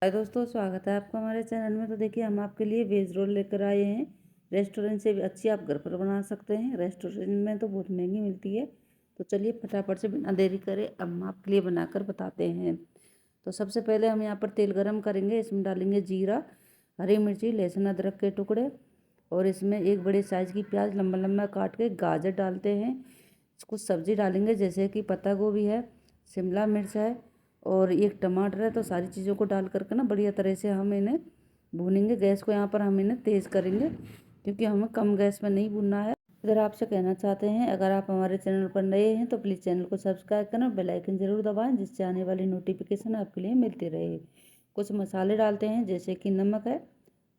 हाय दोस्तों, स्वागत है आपका हमारे चैनल में। तो देखिए, हम आपके लिए वेज रोल लेकर आए हैं। रेस्टोरेंट से भी अच्छी आप घर पर बना सकते हैं। रेस्टोरेंट में तो बहुत महंगी मिलती है। तो चलिए फटाफट से बिना देरी करे अब हम आपके लिए बनाकर बताते हैं। तो सबसे पहले हम यहाँ पर तेल गरम करेंगे। इसमें डालेंगे जीरा, हरी मिर्ची, लहसुन, अदरक के टुकड़े और इसमें एक बड़े साइज़ की प्याज लंबा लंबा काट के, गाजर डालते हैं। कुछ सब्ज़ी डालेंगे जैसे कि पत्ता गोभी है, शिमला मिर्च है और एक टमाटर है। तो सारी चीज़ों को डाल करके ना बढ़िया तरह से हम इन्हें भूनेंगे। गैस को यहाँ पर हम इन्हें तेज़ करेंगे क्योंकि हमें कम गैस में नहीं भूनना है। अगर आपसे कहना चाहते हैं, अगर आप हमारे चैनल पर नए हैं तो प्लीज़ चैनल को सब्सक्राइब करना, बेल आइकन ज़रूर दबाएं जिससे आने वाली नोटिफिकेशन आपके लिए मिलती रहे। कुछ मसाले डालते हैं जैसे कि नमक है,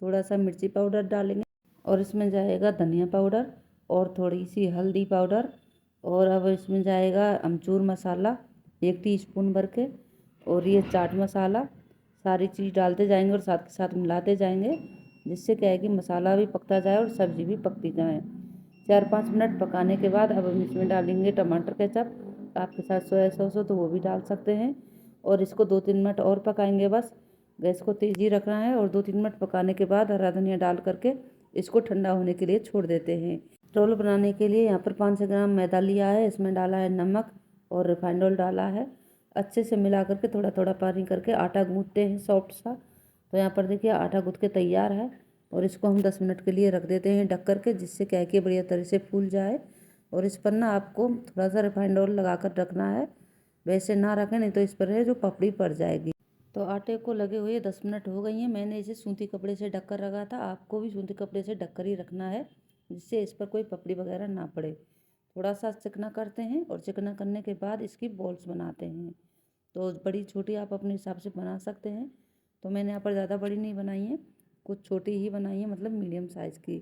थोड़ा सा मिर्ची पाउडर डालेंगे और इसमें जाएगा धनिया पाउडर और थोड़ी सी हल्दी पाउडर और अब इसमें जाएगा अमचूर मसाला 1 टीस्पून भर के और ये चाट मसाला। सारी चीज़ डालते जाएंगे और साथ के साथ मिलाते जाएंगे जिससे क्या है कि मसाला भी पकता जाए और सब्ज़ी भी पकती जाए। 4-5 मिनट पकाने के बाद अब हम इसमें डालेंगे टमाटर केचप। आपके साथ सोया सॉस हो तो वो भी डाल सकते हैं और इसको 2-3 मिनट और पकाएंगे। बस गैस को तेज़ ही रखना है और 2-3 मिनट पकाने के बाद हरा धनिया डाल करके इसको ठंडा होने के लिए छोड़ देते हैं। रोल बनाने के लिए यहाँ पर 500 ग्राम मैदा लिया है। इसमें डाला है नमक और रिफाइंड ऑयल डाला है। अच्छे से मिला करके थोड़ा थोड़ा पानी करके आटा गूँथते हैं सॉफ्ट सा। तो यहाँ पर देखिए आटा गूँथ के तैयार है और इसको हम 10 मिनट के लिए रख देते हैं ढक करके, जिससे क्या है कि बढ़िया तरह से फूल जाए। और इस पर ना आपको थोड़ा सा रिफाइंड ऑयल लगा कर रखना है, वैसे ना रखें नहीं तो इस पर है जो पपड़ी पड़ जाएगी। तो आटे को लगे हुए 10 मिनट हो गई हैं। मैंने इसे सूती कपड़े से ढक कर रखा था, आपको भी सूती कपड़े से ढक कर ही रखना है जिससे इस पर कोई पपड़ी वगैरह ना पड़े। थोड़ा सा चिकना करते हैं और चिकना करने के बाद इसकी बॉल्स बनाते हैं। तो बड़ी छोटी आप अपने हिसाब से बना सकते हैं। तो मैंने यहाँ पर ज़्यादा बड़ी नहीं बनाई है, कुछ छोटी ही बनाई है, मतलब मीडियम साइज़ की।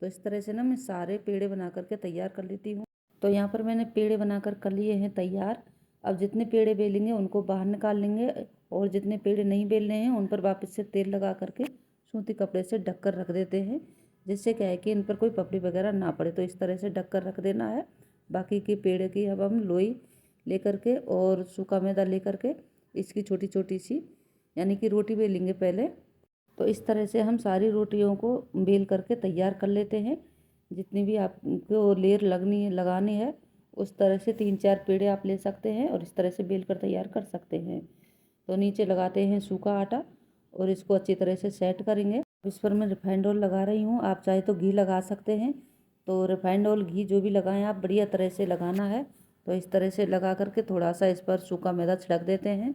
तो इस तरह से ना मैं सारे पेड़े बना करके तैयार कर लेती हूँ। तो यहाँ पर मैंने पेड़े बनाकर कर लिए हैं तैयार। अब जितने पेड़े बेलेंगे उनको बाहर निकाल लेंगे और जितने पेड़े नहीं बेलने हैं उन पर वापस से तेल लगा करके सूती कपड़े से ढक कर रख देते हैं, जिससे क्या है कि इन पर कोई पपड़ी वगैरह ना पड़े। तो इस तरह से ढक कर रख देना है। बाकी के पेड़ की अब हम लोई लेकर के और सूखा मैदा लेकर के इसकी छोटी छोटी सी यानी कि रोटी बेलेंगे पहले। तो इस तरह से हम सारी रोटियों को बेल करके तैयार कर लेते हैं। जितनी भी आपको लेयर लगानी है उस तरह से 3-4 पेड़े आप ले सकते हैं और इस तरह से बेल कर तैयार कर सकते हैं। तो नीचे लगाते हैं सूखा आटा और इसको अच्छी तरह से सेट करेंगे। इस पर मैं रिफाइंड ऑयल लगा रही हूँ, आप चाहे तो घी लगा सकते हैं। तो रिफाइंड ऑयल घी जो भी लगाएं आप बढ़िया तरह से लगाना है। तो इस तरह से लगा करके थोड़ा सा इस पर सूखा मैदा छिड़क देते हैं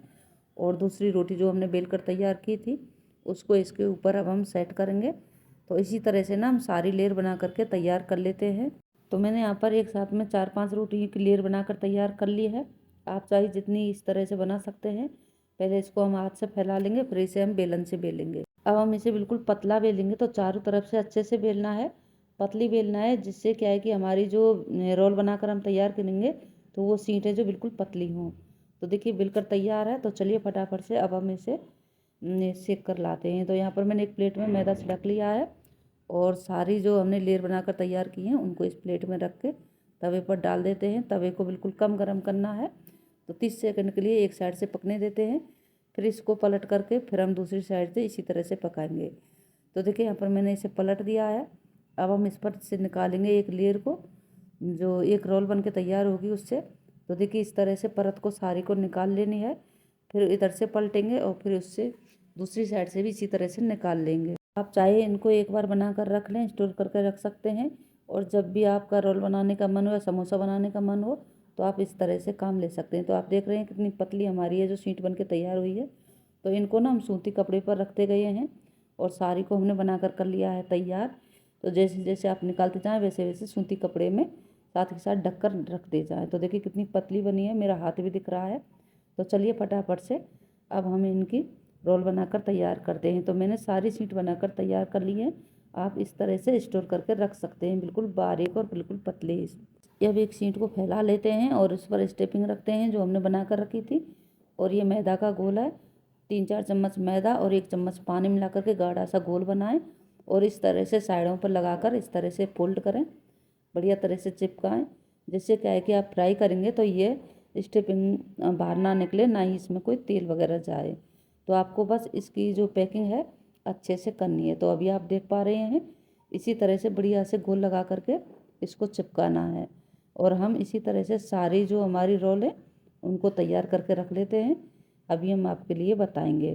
और दूसरी रोटी जो हमने बेल कर तैयार की थी उसको इसके ऊपर अब हम सेट करेंगे। तो इसी तरह से ना हम सारी लेयर बना करके तैयार कर लेते हैं। तो मैंने यहाँ पर एक साथ में 4-5 रोटी की लेयर बनाकर तैयार कर ली है। आप चाहे जितनी इस तरह से बना सकते हैं। पहले इसको हम हाथ से फैला लेंगे, फिर इसे हम बेलन से बेलेंगे। अब हम इसे बिल्कुल पतला बेलेंगे, तो चारों तरफ से अच्छे से बेलना है, पतली बेलना है, जिससे क्या है कि हमारी जो रोल बनाकर हम तैयार करेंगे तो वो सीटें जो बिल्कुल पतली हों। तो देखिए बिलकर तैयार है। तो चलिए फटाफट से अब हम इसे सेक कर लाते हैं। तो यहाँ पर मैंने एक प्लेट में मैदा छिड़क लिया है और सारी जो हमने लेयर बनाकर तैयार की हैं उनको इस प्लेट में रख के तवे पर डाल देते हैं। तवे को बिल्कुल कम गरम करना है। तो 30 सेकंड के लिए एक साइड से पकने देते हैं, फिर इसको पलट करके फिर हम दूसरी साइड से इसी तरह से पकाएंगे। तो देखिए यहाँ पर मैंने इसे पलट दिया है। अब हम इस पर से निकालेंगे एक लेयर को, जो एक रोल बन के तैयार होगी उससे। तो देखिए इस तरह से परत को सारी को निकाल लेनी है, फिर इधर से पलटेंगे और फिर उससे दूसरी साइड से भी इसी तरह से निकाल लेंगे। आप चाहे इनको एक बार बना कर रख लें, स्टोर करके रख सकते हैं और जब भी आपका रोल बनाने का मन हो या समोसा बनाने का मन हो तो आप इस तरह से काम ले सकते हैं। तो आप देख रहे हैं कितनी पतली हमारी है जो शीट बन के तैयार हुई है। तो इनको ना हम सूती कपड़े पर रखते गए हैं और सारी को हमने बनाकर कर लिया है तैयार। तो जैसे जैसे आप निकालते जाएँ वैसे वैसे सूती कपड़े में साथ के साथ ढककर रख दे जाएँ। तो देखिए कितनी पतली बनी है, मेरा हाथ भी दिख रहा है। तो चलिए फटाफट से अब हम इनकी रोल बनाकर तैयार करते हैं। तो मैंने सारी शीट बनाकर तैयार कर ली है। आप इस तरह से स्टोर करके रख सकते हैं, बिल्कुल बारीक और बिल्कुल पतली। अब एक शीट को फैला लेते हैं और उस पर स्टेपिंग रखते हैं जो हमने बना कर रखी थी। और ये मैदा का घोल है, 3-4 चम्मच मैदा और 1 चम्मच पानी मिला करके गाढ़ा सा घोल बनाएं और इस तरह से साइडों पर लगाकर इस तरह से फोल्ड करें, बढ़िया तरह से चिपकाएं। जिससे क्या है कि आप फ्राई करेंगे तो ये स्टेपिंग बाहर ना निकले, ना ही इसमें कोई तेल वगैरह जाए। तो आपको बस इसकी जो पैकिंग है अच्छे से करनी है। तो अभी आप देख पा रहे हैं इसी तरह से बढ़िया से गोल लगा करके इसको चिपकाना है। और हम इसी तरह से सारी जो हमारी रोल है उनको तैयार करके रख लेते हैं, अभी हम आपके लिए बताएंगे।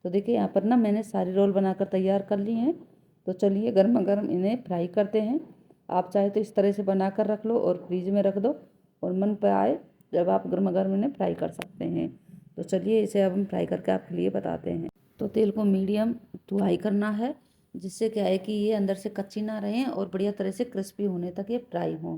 तो देखिए यहाँ पर ना मैंने सारी रोल बनाकर तैयार कर ली हैं। तो चलिए गर्मा गर्म इन्हें फ्राई करते हैं। आप चाहे तो इस तरह से बना कर रख लो और फ्रीज में रख दो, और मन पर आए जब आप गर्मा गर्म इन्हें फ्राई कर सकते हैं। तो चलिए इसे अब हम फ्राई करके आपके लिए बताते हैं। तो तेल को मीडियम टू हाई करना है, जिससे क्या है कि ये अंदर से कच्ची ना रहें और बढ़िया तरह से क्रिस्पी होने तक ये फ्राई हों।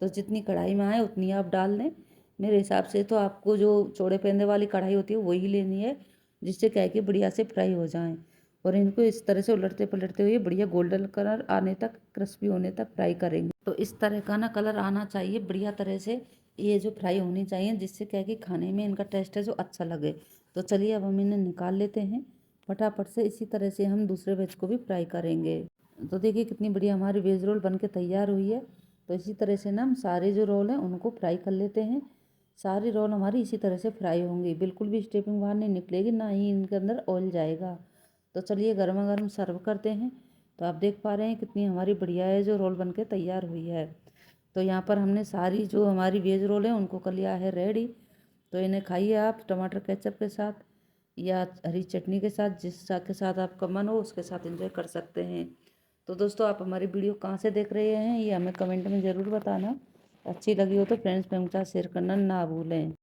तो जितनी कढ़ाई में आए उतनी आप डाल दें। मेरे हिसाब से तो आपको जो चौड़े पेंदे वाली कढ़ाई होती है वही लेनी है, जिससे क्या है कि बढ़िया से फ्राई हो जाएं। और इनको इस तरह से उलटते पलटते हुए बढ़िया गोल्डन कलर आने तक, क्रिस्पी होने तक फ्राई करेंगे। तो इस तरह का ना कलर आना चाहिए बढ़िया तरह से, ये जो फ्राई होनी चाहिए, जिससे क्या है कि खाने में इनका टेस्ट है जो अच्छा लगे। तो चलिए अब हम इन्हें निकाल लेते हैं फटाफट से। इसी तरह से हम दूसरे वेज को भी फ्राई करेंगे। तो देखिए कितनी बढ़िया हमारी वेज रोल बनके तैयार हुई है। तो इसी तरह से ना हम सारे जो रोल हैं उनको फ्राई कर लेते हैं। सारी रोल हमारी इसी तरह से फ्राई होंगी, बिल्कुल भी स्टेपिंग बाहर नहीं निकलेगी, ना ही इनके अंदर ऑयल जाएगा। तो चलिए गर्मा गर्म सर्व करते हैं। तो आप देख पा रहे हैं कितनी हमारी बढ़िया है जो रोल बनके तैयार हुई है। तो यहाँ पर हमने सारी जो हमारी वेज रोल है उनको कर लिया है रेडी। तो इन्हें खाइए आप टमाटर केचप के साथ या हरी चटनी के साथ, जिस के साथ आपका मन हो उसके साथ एंजॉय कर सकते हैं। तो दोस्तों आप हमारी वीडियो कहाँ से देख रहे हैं ये हमें कमेंट में ज़रूर बताना। अच्छी लगी हो तो फ्रेंड्स फैमिली के साथ शेयर करना ना भूलें।